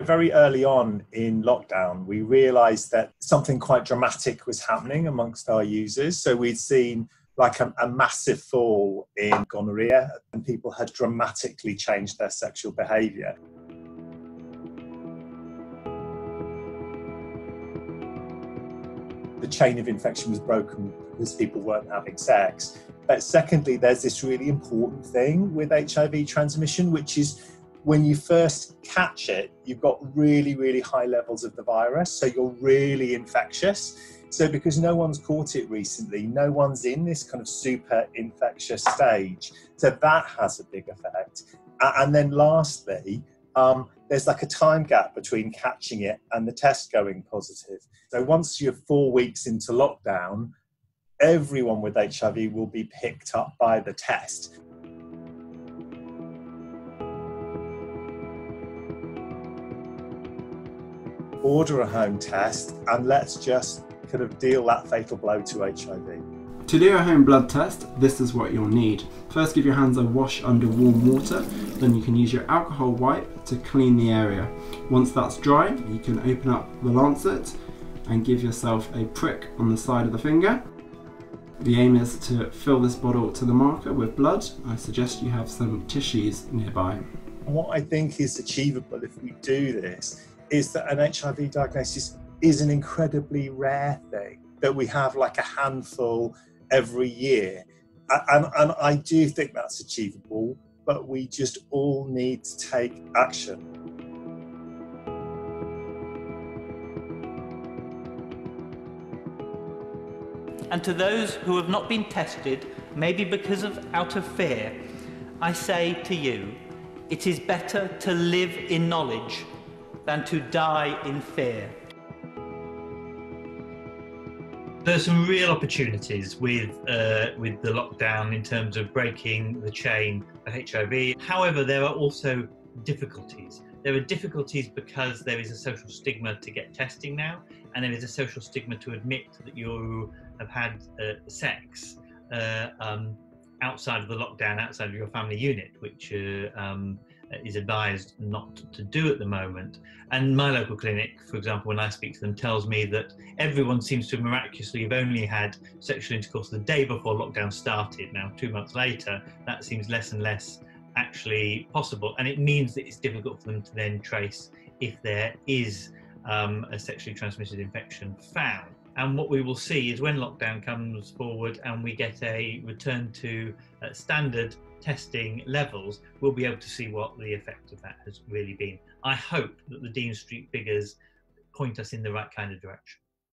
Very early on in lockdown, we realised that something quite dramatic was happening amongst our users. So we'd seen like a massive fall in gonorrhea, and people had dramatically changed their sexual behaviour. The chain of infection was broken because people weren't having sex. But secondly, there's this really important thing with HIV transmission, which is when you first catch it, you've got really, really high levels of the virus. So you're really infectious. So because no one's caught it recently, no one's in this kind of super infectious stage. So that has a big effect. And then lastly, there's like a time gap between catching it and the test going positive. So once you're 4 weeks into lockdown, everyone with HIV will be picked up by the test. Order a home test and let's just kind of deal that fatal blow to HIV. To do a home blood test, this is what you'll need. First, give your hands a wash under warm water, then you can use your alcohol wipe to clean the area. Once that's dry, you can open up the lancet and give yourself a prick on the side of the finger. The aim is to fill this bottle to the marker with blood. I suggest you have some tissues nearby. What I think is achievable if we do this is that an HIV diagnosis is an incredibly rare thing, that we have like a handful every year. And I do think that's achievable, but we just all need to take action. And to those who have not been tested, maybe because of out of fear, I say to you, it is better to live in knowledge than to die in fear. There's some real opportunities with the lockdown in terms of breaking the chain of HIV. However, there are also difficulties. There are difficulties because there is a social stigma to get testing now, and there is a social stigma to admit that you have had sex outside of the lockdown, outside of your family unit, which is advised not to do at the moment. And my local clinic, for example, when I speak to them, tells me that everyone seems to miraculously have only had sexual intercourse the day before lockdown started. Now, 2 months later, that seems less and less actually possible, and it means that it's difficult for them to then trace if there is a sexually transmitted infection found. And what we will see is when lockdown comes forward and we get a return to standard testing levels, we'll be able to see what the effect of that has really been. I hope that the Dean Street figures point us in the right kind of direction.